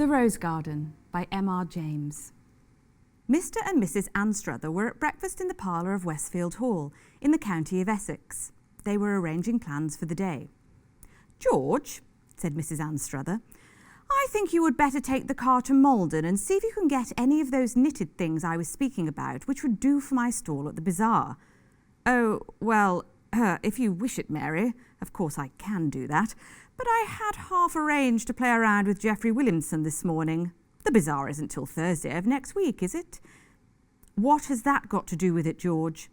The Rose Garden by M.R. James. Mr. and Mrs. Anstruther were at breakfast in the parlour of Westfield Hall, in the county of Essex. They were arranging plans for the day. "George," said Mrs. Anstruther, "I think you would better take the car to Malden and see if you can get any of those knitted things I was speaking about, which would do for my stall at the bazaar." "Oh, well, if you wish it, Mary. Of course I can do that. But I had half arranged to play around with Geoffrey Williamson this morning. The bazaar isn't till Thursday of next week, is it?" "What has that got to do with it, George?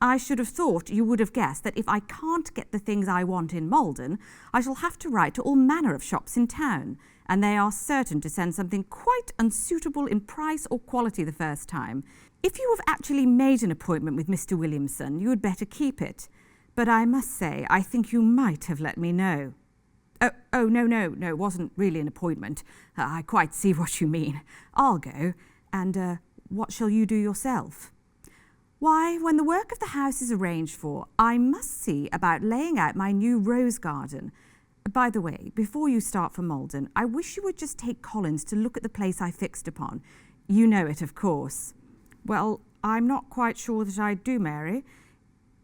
I should have thought you would have guessed that if I can't get the things I want in Malden, I shall have to write to all manner of shops in town, and they are certain to send something quite unsuitable in price or quality the first time. If you have actually made an appointment with Mr. Williamson, you had better keep it. But I must say, I think you might have let me know." Oh, no, it wasn't really an appointment. I quite see what you mean. I'll go. And what shall you do yourself?" "Why, when the work of the house is arranged for, I must see about laying out my new rose garden. By the way, before you start for Malden, I wish you would just take Collins to look at the place I fixed upon. You know it, of course." "Well, I'm not quite sure that I do, Mary.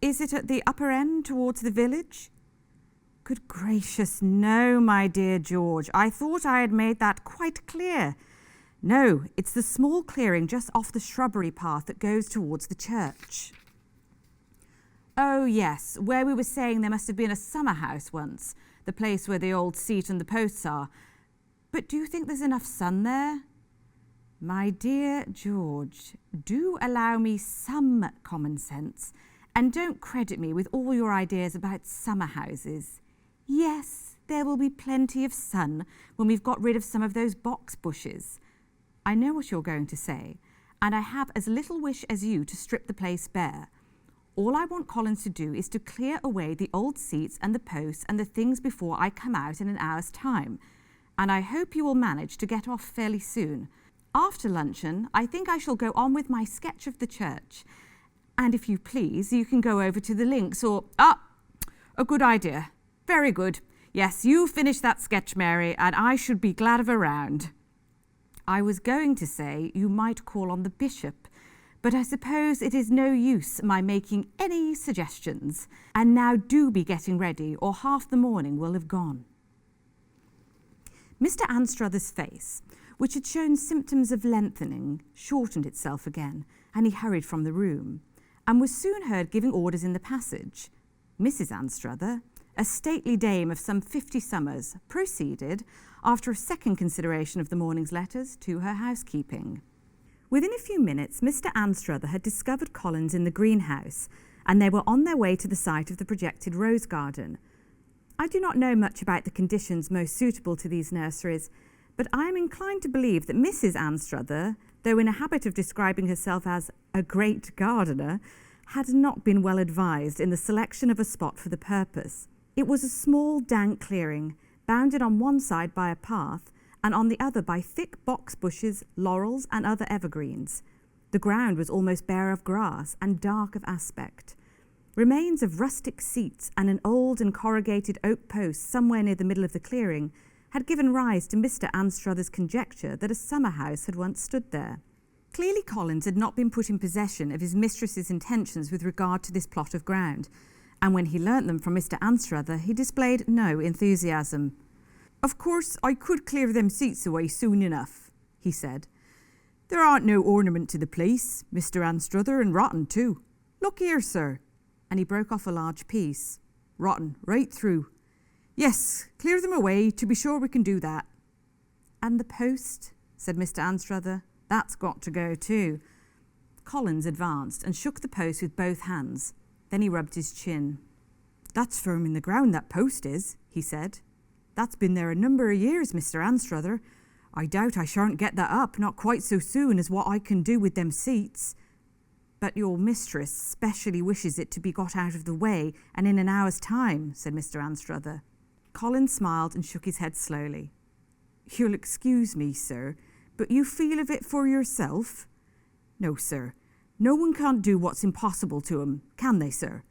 Is it at the upper end towards the village?" "Good gracious, no, my dear George. I thought I had made that quite clear. No, it's the small clearing just off the shrubbery path that goes towards the church." "Oh, yes, where we were saying there must have been a summer house once, the place where the old seat and the posts are. But do you think there's enough sun there?" "My dear George, do allow me some common sense, and don't credit me with all your ideas about summer houses. Yes, there will be plenty of sun when we've got rid of some of those box bushes. I know what you're going to say, and I have as little wish as you to strip the place bare. All I want Collins to do is to clear away the old seats and the posts and the things before I come out in an hour's time, and I hope you will manage to get off fairly soon. After luncheon, I think I shall go on with my sketch of the church, and if you please, you can go over to the links or— a good idea. Very good. Yes, you finish that sketch, Mary, and I should be glad of a round. I was going to say you might call on the bishop, but I suppose it is no use my making any suggestions. And now do be getting ready, or half the morning will have gone." Mr. Anstruther's face, which had shown symptoms of lengthening, shortened itself again, and he hurried from the room, and was soon heard giving orders in the passage. Mrs. Anstruther, a stately dame of some 50 summers, proceeded, after a second consideration of the morning's letters, to her housekeeping. Within a few minutes, Mr. Anstruther had discovered Collins in the greenhouse, and they were on their way to the site of the projected rose garden. I do not know much about the conditions most suitable to these nurseries, but I am inclined to believe that Mrs. Anstruther, though in a habit of describing herself as a great gardener, had not been well advised in the selection of a spot for the purpose. It was a small, dank clearing, bounded on one side by a path, and on the other by thick box bushes, laurels, and other evergreens. The ground was almost bare of grass and dark of aspect. Remains of rustic seats and an old and corrugated oak post somewhere near the middle of the clearing had given rise to Mr. Anstruther's conjecture that a summer house had once stood there. Clearly Collins had not been put in possession of his mistress's intentions with regard to this plot of ground, and when he learnt them from Mr. Anstruther, he displayed no enthusiasm. "Of course, I could clear them seats away soon enough," he said. "There aren't no ornament to the place, Mr. Anstruther, and rotten too. Look here, sir," and he broke off a large piece. "Rotten right through. Yes, clear them away, to be sure we can do that." "And the post," said Mr. Anstruther, "that's got to go too." Collins advanced and shook the post with both hands. Then he rubbed his chin. "That's firm in the ground, that post is," he said. "That's been there a number of years, Mr. Anstruther. I doubt I shan't get that up, not quite so soon as what I can do with them seats." "But your mistress specially wishes it to be got out of the way, and in an hour's time," said Mr. Anstruther. Collins smiled and shook his head slowly. "You'll excuse me, sir, but you feel of it for yourself? No, sir. No one can't do what's impossible to 'em, can they, sir?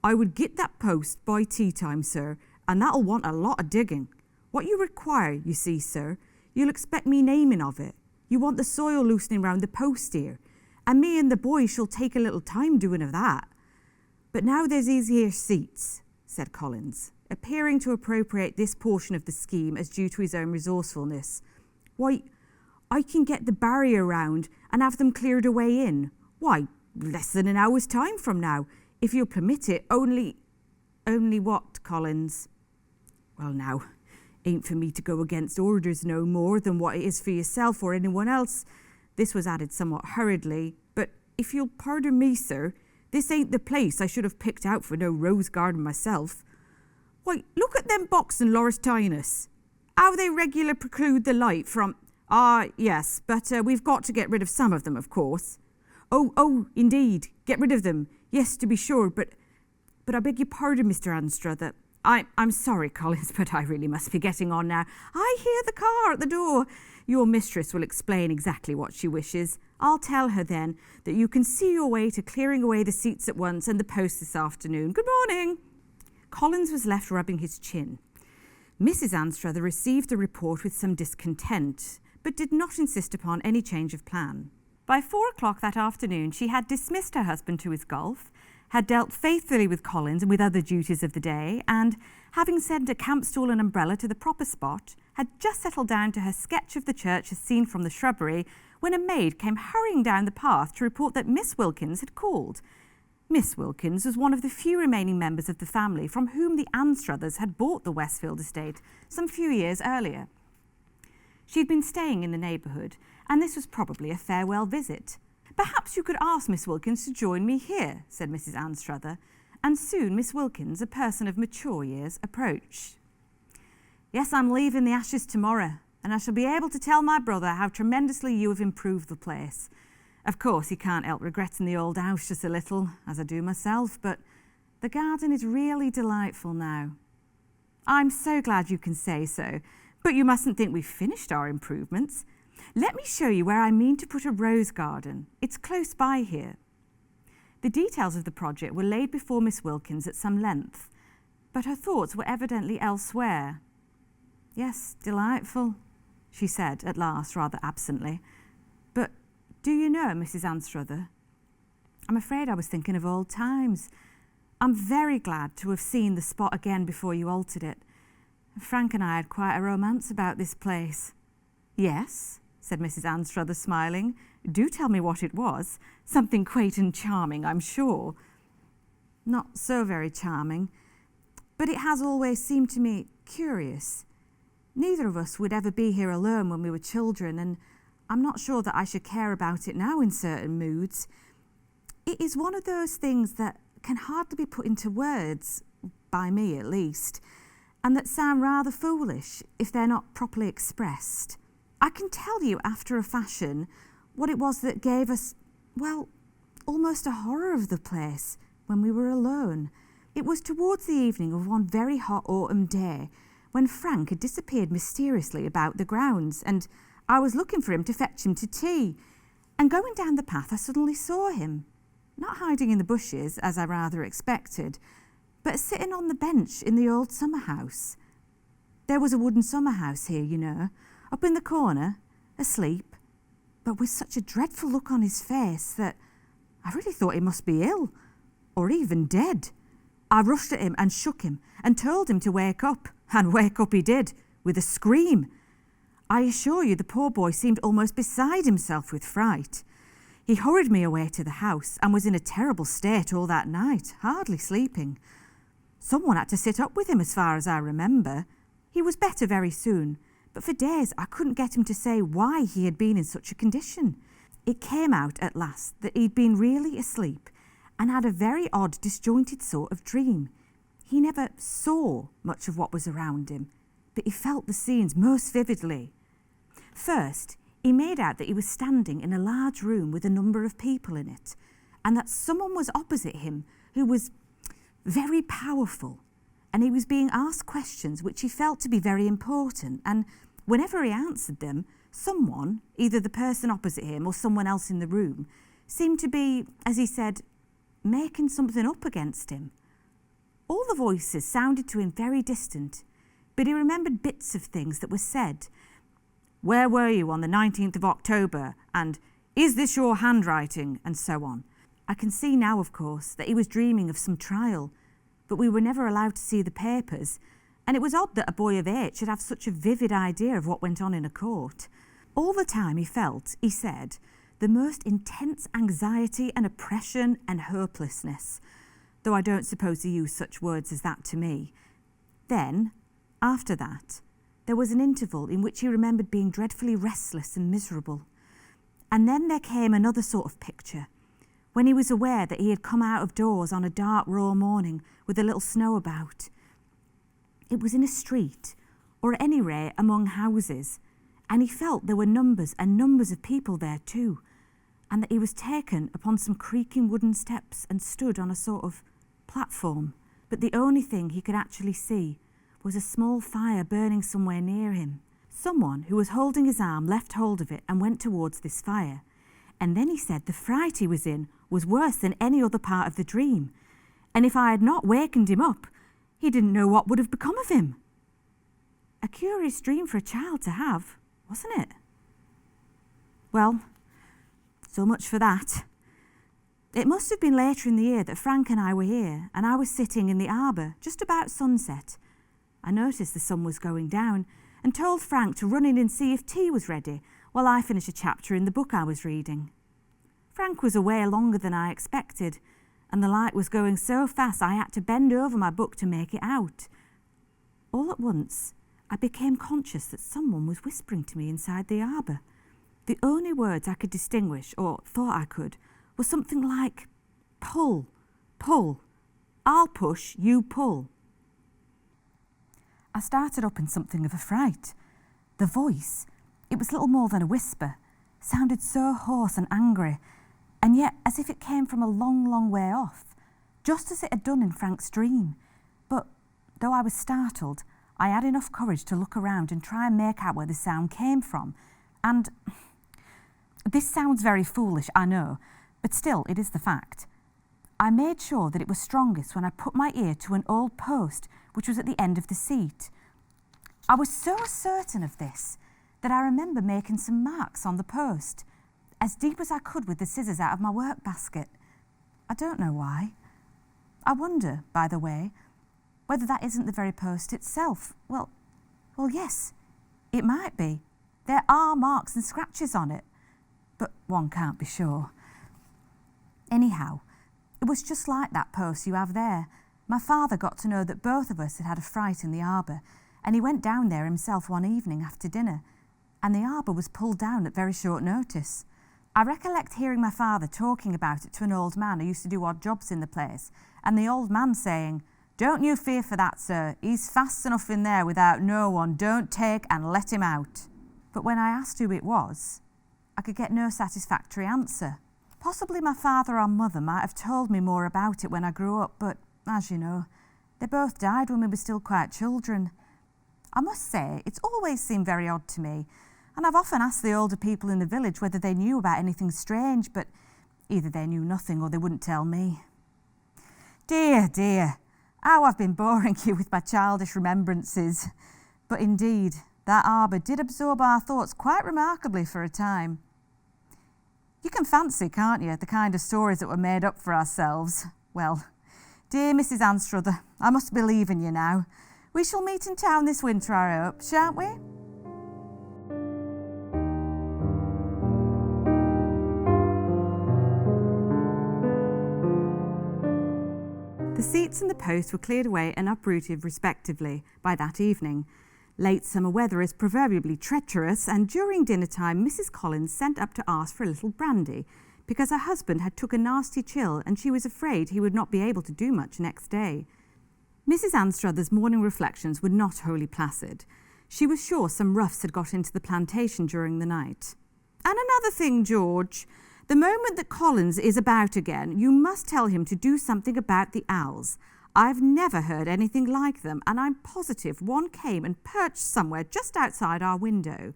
I would get that post by tea time, sir, and that'll want a lot of digging. What you require, you see, sir, You'll expect me naming of it. You want the soil loosening round the post here, and me and the boys shall take a little time doing of that. But now there's these here seats, said Collins, appearing to appropriate this portion of the scheme as due to his own resourcefulness. Why, I can get the barrier round and have them cleared away in. Why, less than an hour's time from now, if you'll permit it, only what, Collins? Well now, ain't for me to go against orders no more than what it is for yourself or anyone else. This was added somewhat hurriedly, but if you'll pardon me, sir, this ain't the place I should have picked out for no rose garden myself. Why, look at them box and Laurustinus. How they regular preclude the light from... Ah, yes, but we've got to get rid of some of them, of course. Oh, indeed, get rid of them. Yes, to be sure, but I beg your pardon, Mr. Anstruther. I'm sorry, Collins, but I really must be getting on now. I hear the car at the door. Your mistress will explain exactly what she wishes. I'll tell her then that you can see your way to clearing away the seats at once and the post this afternoon. Good morning. Collins was left rubbing his chin. Mrs. Anstruther received the report with some discontent, but did not insist upon any change of plan. By 4 o'clock that afternoon, she had dismissed her husband to his golf, had dealt faithfully with Collins and with other duties of the day, and, having sent a camp stool and umbrella to the proper spot, had just settled down to her sketch of the church as seen from the shrubbery, when a maid came hurrying down the path to report that Miss Wilkins had called. Miss Wilkins was one of the few remaining members of the family from whom the Anstruthers had bought the Westfield estate some few years earlier. She had been staying in the neighbourhood, and this was probably a farewell visit. Perhaps you could ask Miss Wilkins to join me here, said Mrs. Anstruther, and soon Miss Wilkins, a person of mature years, approached. Yes, I'm leaving the Ashes tomorrow, and I shall be able to tell my brother how tremendously you have improved the place. Of course, he can't help regretting the old house just a little, as I do myself, but the garden is really delightful now. I'm so glad you can say so, but you mustn't think we've finished our improvements. Let me show you where I mean to put a rose garden. It's close by here. The details of the project were laid before Miss Wilkins at some length, but her thoughts were evidently elsewhere. Yes, delightful, she said at last, rather absently. But do you know, Mrs. Anstruther, I'm afraid I was thinking of old times. I'm very glad to have seen the spot again before you altered it. Frank and I had quite a romance about this place. Yes, said Mrs. Anstruther, smiling. Do tell me what it was. Something quaint and charming, I'm sure. Not so very charming, but it has always seemed to me curious. Neither of us would ever be here alone when we were children, and I'm not sure that I should care about it now in certain moods. It is one of those things that can hardly be put into words, by me at least, and that sound rather foolish if they're not properly expressed. I can tell you after a fashion what it was that gave us, well, almost a horror of the place when we were alone. It was towards the evening of one very hot autumn day when Frank had disappeared mysteriously about the grounds, and I was looking for him to fetch him to tea. And going down the path I suddenly saw him, not hiding in the bushes as I rather expected, but sitting on the bench in the old summer house. There was a wooden summer house here, you know, up in the corner, asleep, but with such a dreadful look on his face that I really thought he must be ill, or even dead. I rushed at him and shook him and told him to wake up, and wake up he did, with a scream. I assure you the poor boy seemed almost beside himself with fright. He hurried me away to the house and was in a terrible state all that night, hardly sleeping. Someone had to sit up with him as far as I remember. He was better very soon, but for days I couldn't get him to say why he had been in such a condition. It came out at last that he'd been really asleep and had a very odd, disjointed sort of dream. He never saw much of what was around him, but he felt the scenes most vividly. First, he made out that he was standing in a large room with a number of people in it, and that someone was opposite him who was very powerful, and he was being asked questions which he felt to be very important, and whenever he answered them, someone, either the person opposite him or someone else in the room, seemed to be, as he said, making something up against him. All the voices sounded to him very distant, but he remembered bits of things that were said. Where were you on the 19th of October? And is this your handwriting? And so on. I can see now, of course, that he was dreaming of some trial, but we were never allowed to see the papers, and it was odd that a boy of 8 should have such a vivid idea of what went on in a court. All the time he felt, he said, the most intense anxiety and oppression and hopelessness, though I don't suppose he used such words as that to me. Then, after that, there was an interval in which he remembered being dreadfully restless and miserable. And then there came another sort of picture, when he was aware that he had come out of doors on a dark, raw morning with a little snow about. It was in a street, or at any rate among houses, and he felt there were numbers and numbers of people there too, and that he was taken upon some creaking wooden steps and stood on a sort of platform. But the only thing he could actually see was a small fire burning somewhere near him. Someone who was holding his arm left hold of it and went towards this fire. And then he said the fright he was in was worse than any other part of the dream, and if I had not wakened him up, he didn't know what would have become of him. A curious dream for a child to have, wasn't it? Well, so much for that. It must have been later in the year that Frank and I were here, and I was sitting in the arbour just about sunset. I noticed the sun was going down and told Frank to run in and see if tea was ready while I finished a chapter in the book I was reading. Frank was away longer than I expected, and the light was going so fast I had to bend over my book to make it out. All at once, I became conscious that someone was whispering to me inside the arbour. The only words I could distinguish, or thought I could, was something like, "Pull, pull. I'll push, you pull." I started up in something of a fright. The voice, it was little more than a whisper, sounded so hoarse and angry, and yet as if it came from a long, long way off, just as it had done in Frank's dream. But though I was startled, I had enough courage to look around and try and make out where the sound came from. And this sounds very foolish, I know, but still it is the fact. I made sure that it was strongest when I put my ear to an old post which was at the end of the seat. I was so certain of this that I remember making some marks on the post, as deep as I could with the scissors out of my work basket. I don't know why. I wonder, by the way, whether that isn't the very post itself. Well, yes, it might be. There are marks and scratches on it, but one can't be sure. Anyhow, it was just like that post you have there. My father got to know that both of us had had a fright in the arbour, and he went down there himself one evening after dinner, and the arbour was pulled down at very short notice. I recollect hearing my father talking about it to an old man who used to do odd jobs in the place, and the old man saying, "Don't you fear for that, sir. He's fast enough in there without no one. Don't take and let him out." But when I asked who it was, I could get no satisfactory answer. Possibly my father or mother might have told me more about it when I grew up, but as you know, they both died when we were still quite children. I must say, it's always seemed very odd to me, and I've often asked the older people in the village whether they knew about anything strange, but either they knew nothing or they wouldn't tell me. Dear, dear, how I've been boring you with my childish remembrances. But indeed, that arbour did absorb our thoughts quite remarkably for a time. You can fancy, can't you, the kind of stories that were made up for ourselves. Well, dear Mrs. Anstruther, I must be leaving you now. We shall meet in town this winter, I hope, shan't we? The seats and the post were cleared away and uprooted respectively by that evening. Late summer weather is proverbially treacherous, and during dinner time Mrs. Collins sent up to ask for a little brandy, because her husband had took a nasty chill and she was afraid he would not be able to do much next day. Mrs. Anstruther's morning reflections were not wholly placid. She was sure some roughs had got into the plantation during the night. "And another thing, George, the moment that Collins is about again, you must tell him to do something about the owls. I've never heard anything like them, and I'm positive one came and perched somewhere just outside our window.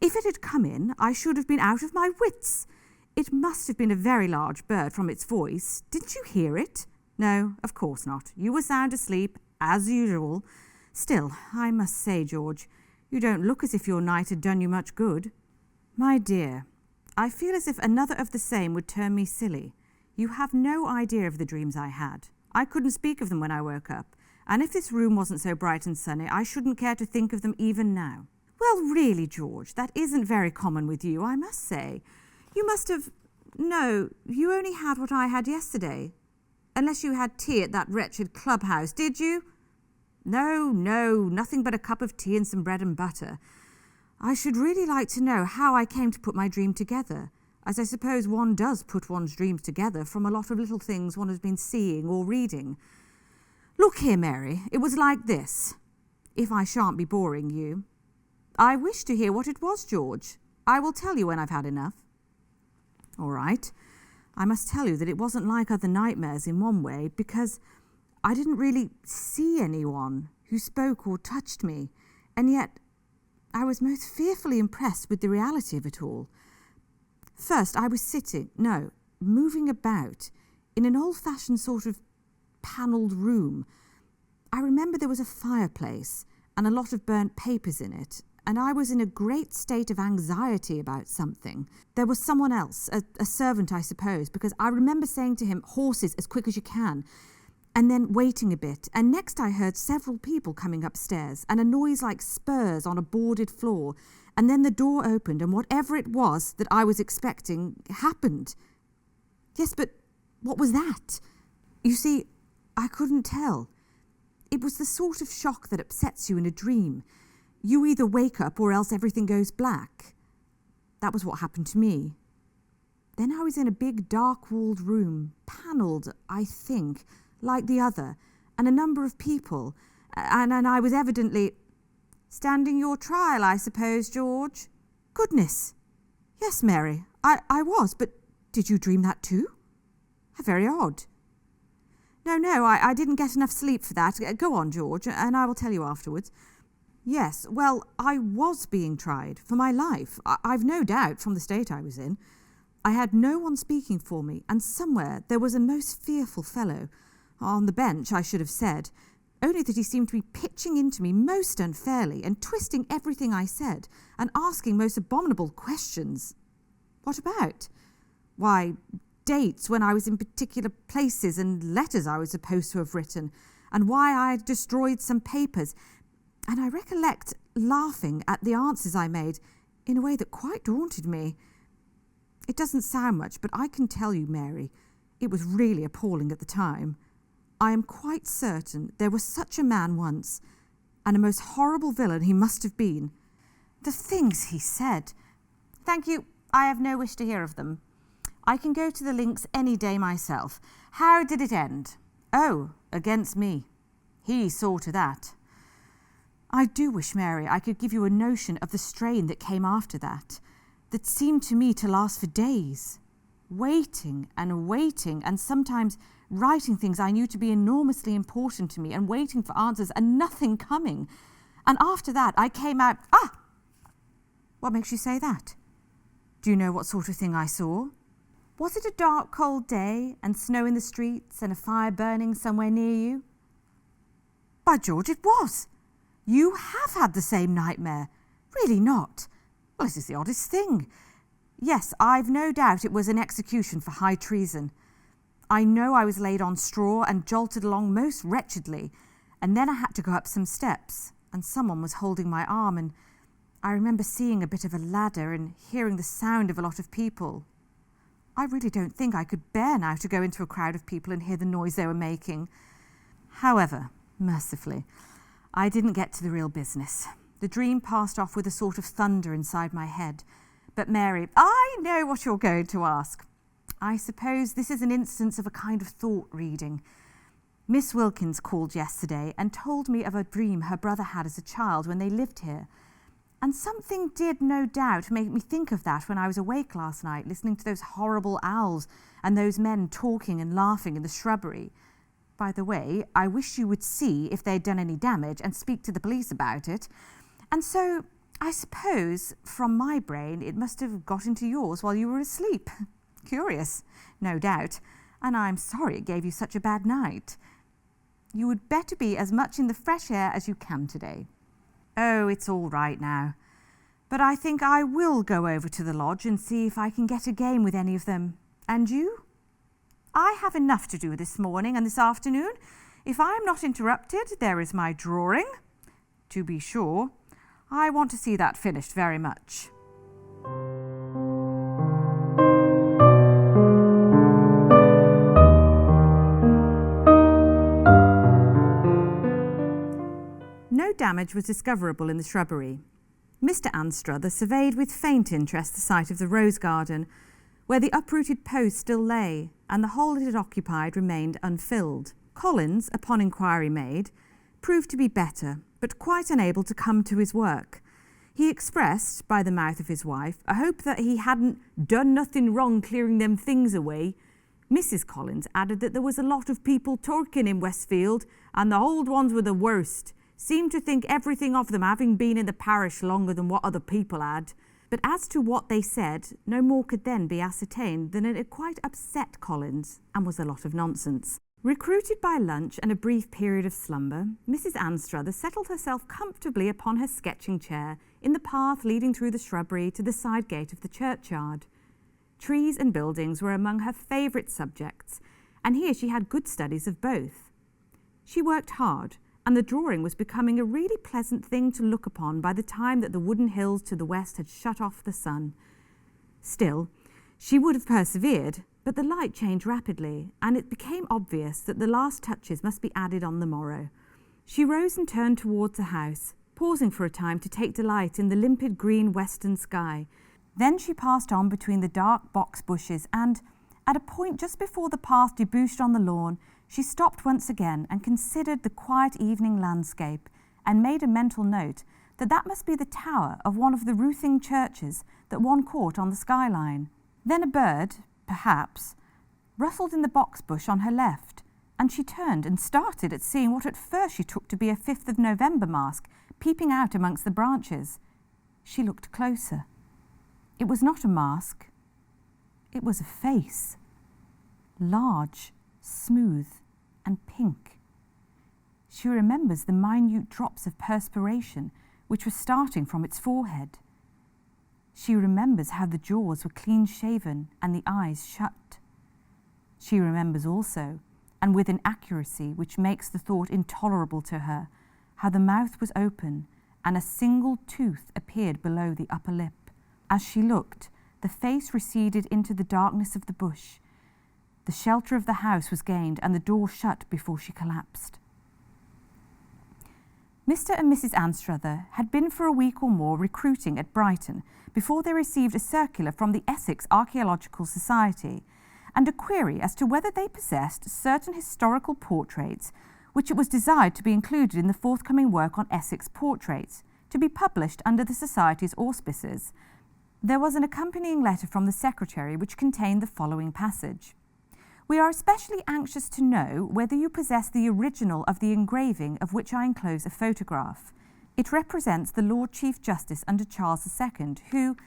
If it had come in, I should have been out of my wits. It must have been a very large bird from its voice. Didn't you hear it? No, of course not. You were sound asleep, as usual. Still, I must say, George, You don't look as if your night had done you much good." "My dear, I feel as if another of the same would turn me silly. You have no idea of the dreams I had. I couldn't speak of them when I woke up, and if this room wasn't so bright and sunny, I shouldn't care to think of them even now." "Well, really, George, that isn't very common with you, I must say. You must have... No, you only had what I had yesterday. Unless you had tea at that wretched clubhouse, did you?" No, nothing but a cup of tea and some bread and butter. I should really like to know how I came to put my dream together, as I suppose one does put one's dreams together from a lot of little things one has been seeing or reading. Look here, Mary, it was like this, if I shan't be boring you. I wish to hear what it was, George. I will tell you when I've had enough. All right. I must tell you that it wasn't like other nightmares in one way, because I didn't really see anyone who spoke or touched me, and yet I was most fearfully impressed with the reality of it all. First, I was moving about in an old-fashioned sort of panelled room. I remember there was a fireplace and a lot of burnt papers in it, and I was in a great state of anxiety about something. There was someone else, a servant, I suppose, because I remember saying to him, "Horses, as quick as you can," and then waiting a bit, and next I heard several people coming upstairs, and a noise like spurs on a boarded floor, and then the door opened, and whatever it was that I was expecting happened. Yes, but what was that? You see, I couldn't tell. It was the sort of shock that upsets you in a dream. You either wake up or else everything goes black. That was what happened to me. Then I was in a big dark-walled room, panelled, I think, like the other, and a number of people, and I was evidently... "Standing your trial, I suppose, George?" "Goodness! Yes, Mary, I was, but did you dream that too? How very odd." No, I didn't get enough sleep for that. Go on, George, and I will tell you afterwards." "Yes, well, I was being tried for my life. I've no doubt from the state I was in. I had no one speaking for me, and somewhere there was a most fearful fellow, on the bench, I should have said, only that he seemed to be pitching into me most unfairly and twisting everything I said and asking most abominable questions." "What about?" "Why, dates when I was in particular places and letters I was supposed to have written, and why I had destroyed some papers, and I recollect laughing at the answers I made in a way that quite daunted me. It doesn't sound much, but I can tell you, Mary, it was really appalling at the time. I am quite certain there was such a man once, and a most horrible villain he must have been. The things he said—" "Thank you, I have no wish to hear of them. I can go to the links any day myself. How did it end?" "Oh, against me. He saw to that." "I do wish, Mary, I could give you a notion of the strain that came after that seemed to me to last for days. Waiting, and sometimes writing things I knew to be enormously important to me, and waiting for answers, and nothing coming. And after that, I came out..." "Ah! What makes you say that? Do you know what sort of thing I saw?" "Was it a dark, cold day, and snow in the streets, and a fire burning somewhere near you?" "By George, it was! You have had the same nightmare. Really not? Well, it is the oddest thing. Yes, I've no doubt it was an execution for high treason. I know I was laid on straw and jolted along most wretchedly, and then I had to go up some steps, and someone was holding my arm, and I remember seeing a bit of a ladder and hearing the sound of a lot of people. I really don't think I could bear now to go into a crowd of people and hear the noise they were making. However, mercifully, I didn't get to the real business. The dream passed off with a sort of thunder inside my head. But Mary, I know what you're going to ask. I suppose this is an instance of a kind of thought reading. Miss Wilkins called yesterday and told me of a dream her brother had as a child when they lived here. And something did, no doubt, make me think of that when I was awake last night, listening to those horrible owls and those men talking and laughing in the shrubbery. By the way, I wish you would see if they'd done any damage and speak to the police about it. And so, I suppose, from my brain, it must have got into yours while you were asleep. Curious, no doubt, and I'm sorry it gave you such a bad night. You would better be as much in the fresh air as you can today." Oh, it's all right now. But I think I will go over to the lodge and see if I can get a game with any of them. And you? I have enough to do this morning and this afternoon. If I am not interrupted, there is my drawing. To be sure, I want to see that finished very much. No damage was discoverable in the shrubbery. Mr. Anstruther surveyed with faint interest the site of the rose garden, where the uprooted post still lay, and the hole it had occupied remained unfilled. Collins, upon inquiry made, proved to be better, but quite unable to come to his work. He expressed, by the mouth of his wife, a hope that he hadn't done nothing wrong clearing them things away. Mrs. Collins added that there was a lot of people talking in Westfield, and the old ones were the worst. Seemed to think everything of them, having been in the parish longer than what other people had. But as to what they said, no more could then be ascertained than it had quite upset Collins, and was a lot of nonsense. Recruited by lunch and a brief period of slumber, Mrs. Anstruther settled herself comfortably upon her sketching chair in the path leading through the shrubbery to the side gate of the churchyard. Trees and buildings were among her favourite subjects, and here she had good studies of both. She worked hard, and the drawing was becoming a really pleasant thing to look upon by the time that the wooded hills to the west had shut off the sun. Still, she would have persevered, but the light changed rapidly, and it became obvious that the last touches must be added on the morrow. She rose and turned towards the house, pausing for a time to take delight in the limpid green western sky. Then she passed on between the dark box bushes and, at a point just before the path debouched on the lawn, she stopped once again and considered the quiet evening landscape and made a mental note that that must be the tower of one of the Ruthing churches that one caught on the skyline. Then a bird, perhaps, rustled in the box bush on her left, and she turned and started at seeing what at first she took to be a 5th of November mask peeping out amongst the branches. She looked closer. It was not a mask. It was a face. Large, smooth, and pink. She remembers the minute drops of perspiration which were starting from its forehead. She remembers how the jaws were clean-shaven and the eyes shut. She remembers also, and with an accuracy which makes the thought intolerable to her, how the mouth was open and a single tooth appeared below the upper lip. As she looked, the face receded into the darkness of the bush. The shelter of the house was gained and the door shut before she collapsed. Mr. and Mrs. Anstruther had been for a week or more recruiting at Brighton before they received a circular from the Essex Archaeological Society and a query as to whether they possessed certain historical portraits which it was desired to be included in the forthcoming work on Essex portraits, to be published under the Society's auspices. There was an accompanying letter from the Secretary which contained the following passage. We are especially anxious to know whether you possess the original of the engraving of which I enclose a photograph. It represents the Lord Chief Justice under Charles II, who,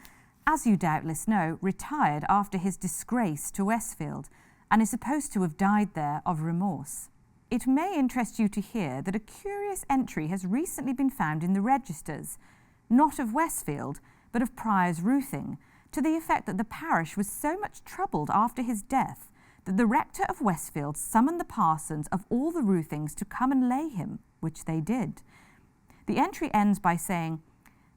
as you doubtless know, retired after his disgrace to Westfield and is supposed to have died there of remorse. It may interest you to hear that a curious entry has recently been found in the registers, not of Westfield, but of Prior's Ruthing, to the effect that the parish was so much troubled after his death that the rector of Westfield summoned the parsons of all the Ruthings to come and lay him, which they did. The entry ends by saying,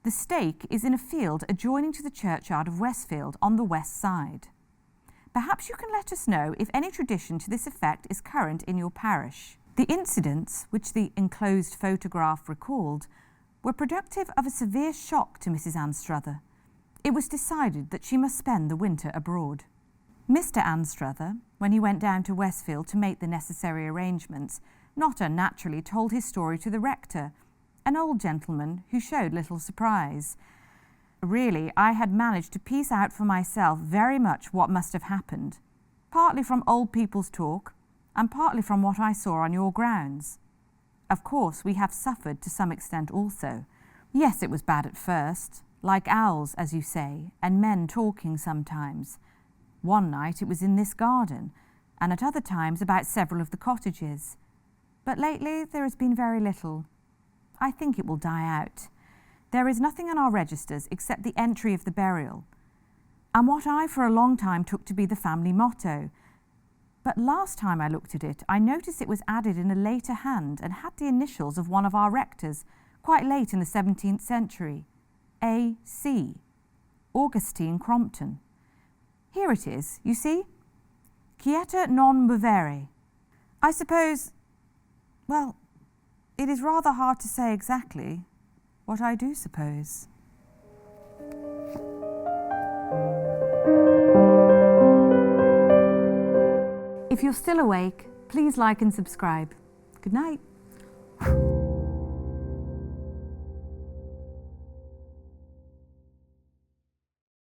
"The stake is in a field adjoining to the churchyard of Westfield on the west side." Perhaps you can let us know if any tradition to this effect is current in your parish. The incidents, which the enclosed photograph recalled, were productive of a severe shock to Mrs. Anstruther. It was decided that she must spend the winter abroad. Mr. Anstruther, when he went down to Westfield to make the necessary arrangements, not unnaturally told his story to the rector, an old gentleman who showed little surprise. Really, I had managed to piece out for myself very much what must have happened, partly from old people's talk, and partly from what I saw on your grounds. Of course, we have suffered to some extent also. Yes, it was bad at first, like owls, as you say, and men talking sometimes. One night it was in this garden, and at other times about several of the cottages. But lately there has been very little. I think it will die out. There is nothing in our registers except the entry of the burial, and what I for a long time took to be the family motto. But last time I looked at it, I noticed it was added in a later hand and had the initials of one of our rectors, quite late in the 17th century, A.C., Augustine Crompton. Here it is, you see? Quieta non movere. I suppose, well, it is rather hard to say exactly what I do suppose. If you're still awake, please like and subscribe. Good night.